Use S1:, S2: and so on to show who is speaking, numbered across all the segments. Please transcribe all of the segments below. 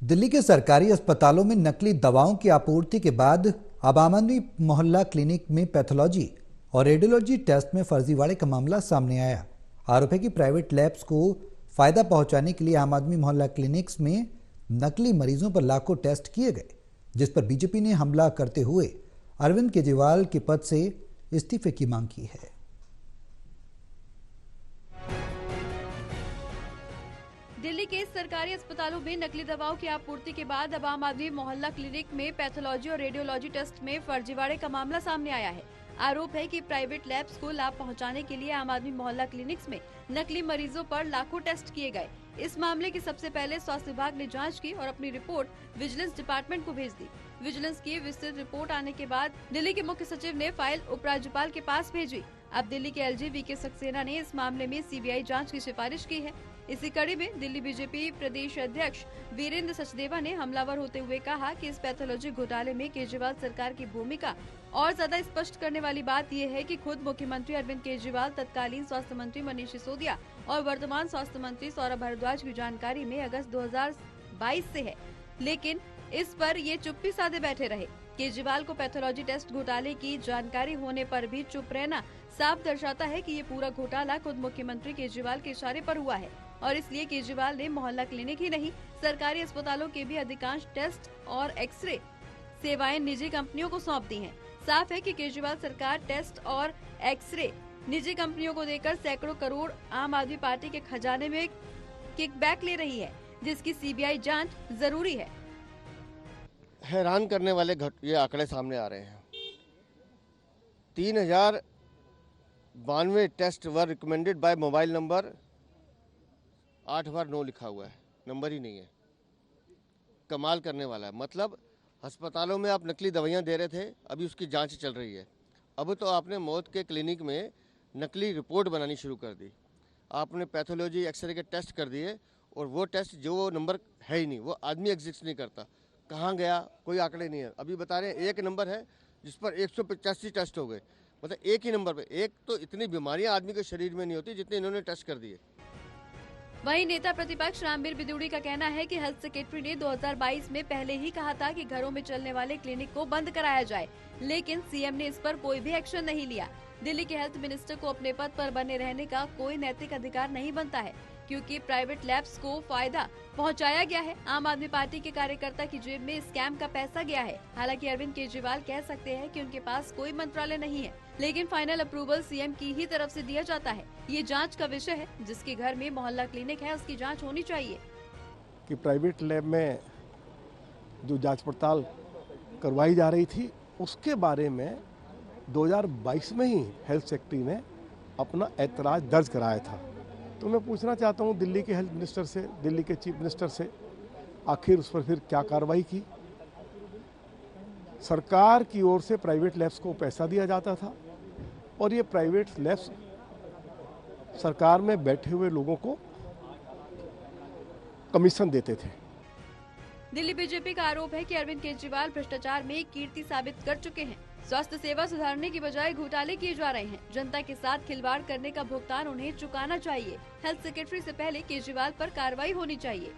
S1: दिल्ली के सरकारी अस्पतालों में नकली दवाओं की आपूर्ति के बाद अब आम आदमी मोहल्ला क्लिनिक में पैथोलॉजी और रेडियोलॉजी टेस्ट में फर्जीवाड़े का मामला सामने आया। आरोप है कि प्राइवेट लैब्स को फायदा पहुंचाने के लिए आम आदमी मोहल्ला क्लिनिक्स में नकली मरीजों पर लाखों टेस्ट किए गए, जिस पर बीजेपी ने हमला करते हुए अरविंद केजरीवाल के पद से इस्तीफे की मांग की है।
S2: दिल्ली के सरकारी अस्पतालों में नकली दवाओं की आपूर्ति के बाद अब आम आदमी मोहल्ला क्लिनिक में पैथोलॉजी और रेडियोलॉजी टेस्ट में फर्जीवाड़े का मामला सामने आया है। आरोप है कि प्राइवेट लैब्स को लाभ पहुंचाने के लिए आम आदमी मोहल्ला क्लिनिक्स में नकली मरीजों पर लाखों टेस्ट किए गए। इस मामले की सबसे पहले स्वास्थ्य विभाग ने जांच की और अपनी रिपोर्ट विजिलेंस डिपार्टमेंट को भेज दी। विजिलेंस की विस्तृत रिपोर्ट आने के बाद दिल्ली के मुख्य सचिव ने फाइल उपराज्यपाल के पास भेजी। अब दिल्ली के एलजी वीके सक्सेना ने इस मामले में सीबीआई जांच की सिफारिश की है। इसी कड़ी में दिल्ली बीजेपी प्रदेश अध्यक्ष वीरेंद्र सचदेवा ने हमलावर होते हुए कहा कि इस पैथोलॉजी घोटाले में केजरीवाल सरकार की भूमिका और ज्यादा स्पष्ट करने वाली बात यह है कि खुद मुख्यमंत्री अरविंद केजरीवाल, तत्कालीन स्वास्थ्य मंत्री मनीष सिसोदिया और वर्तमान स्वास्थ्य मंत्री सौरभ भारद्वाज की जानकारी में अगस्त 2022 से है, लेकिन इस पर ये चुप्पी साधे बैठे रहे। केजरीवाल को पैथोलॉजी टेस्ट घोटाले की जानकारी होने पर भी चुप रहना साफ दर्शाता है कि ये पूरा घोटाला खुद मुख्यमंत्री केजरीवाल के इशारे पर हुआ है और इसलिए केजरीवाल ने मोहल्ला क्लिनिक ही नहीं, सरकारी अस्पतालों के भी अधिकांश टेस्ट और एक्सरे सेवाएं निजी कंपनियों को सौंप दी हैं। साफ है कि केजरीवाल सरकार टेस्ट और एक्सरे निजी कंपनियों को देकर सैकड़ों करोड़ आम आदमी पार्टी के खजाने में किकबैक ले रही है, जिसकी सीबीआई जांच जरूरी है।
S3: हैरान करने वाले ये आंकड़े सामने आ रहे हैं। 3092 test were recommended by mobile number 8/9 लिखा हुआ है, नंबर ही नहीं है। कमाल करने वाला है। मतलब अस्पतालों में आप नकली दवाइयां दे रहे थे, अभी उसकी जांच चल रही है। अब तो आपने मौत के क्लिनिक में नकली रिपोर्ट बनानी शुरू कर दी। आपने पैथोलॉजी एक्सरे के टेस्ट कर दिए और वो टेस्ट जो वो नंबर है ही नहीं, वो आदमी एग्जिस्ट नहीं करता। कहाँ गया कोई आंकड़े नहीं है। अभी बता रहे हैं एक नंबर है जिस पर 185 टेस्ट हो गए। मतलब एक ही नंबर पे एक तो इतनी बीमारियां आदमी के शरीर में नहीं होती जितने इन्होंने टेस्ट कर दिए।
S2: वहीं नेता प्रतिपक्ष रामवीर बिदूड़ी का कहना है कि हेल्थ सेक्रेटरी ने 2022 में पहले ही कहा था कि घरों में चलने वाले क्लिनिक को बंद कराया जाए, लेकिन सीएम ने इस पर कोई भी एक्शन नहीं लिया। दिल्ली के हेल्थ मिनिस्टर को अपने पद पर बने रहने का कोई नैतिक अधिकार नहीं बनता है, क्योंकि प्राइवेट लैब्स को फायदा पहुंचाया गया है। आम आदमी पार्टी के कार्यकर्ता की जेब में स्कैम का पैसा गया है। हालांकि अरविंद केजरीवाल कह सकते हैं कि उनके पास कोई मंत्रालय नहीं है, लेकिन फाइनल अप्रूवल सीएम की ही तरफ से दिया जाता है। ये जांच का विषय है। जिसके घर में मोहल्ला क्लिनिक है उसकी जांच होनी चाहिए।
S4: कि प्राइवेट लैब में जो जांच पड़ताल करवाई जा रही थी उसके बारे में 2022 में ही हेल्थ सेक्रेटरी ने अपना ऐतराज दर्ज कराया था। तो मैं पूछना चाहता हूं दिल्ली के हेल्थ मिनिस्टर से, दिल्ली के चीफ मिनिस्टर से, आखिर उस पर फिर क्या कार्रवाई की? सरकार की ओर से प्राइवेट लैब्स को पैसा दिया जाता था और ये प्राइवेट लैब्स सरकार में बैठे हुए लोगों को कमीशन देते थे।
S2: दिल्ली बीजेपी का आरोप है कि अरविंद केजरीवाल भ्रष्टाचार में कीर्ति साबित कर चुके हैं। स्वास्थ्य सेवा सुधारने की बजाय घोटाले किए जा रहे हैं। जनता के साथ खिलवाड़ करने का भुगतान उन्हें चुकाना चाहिए। हेल्थ सेक्रेटरी से पहले केजरीवाल पर कार्रवाई होनी चाहिए।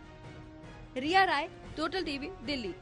S2: रिया राय, टोटल टीवी, दिल्ली।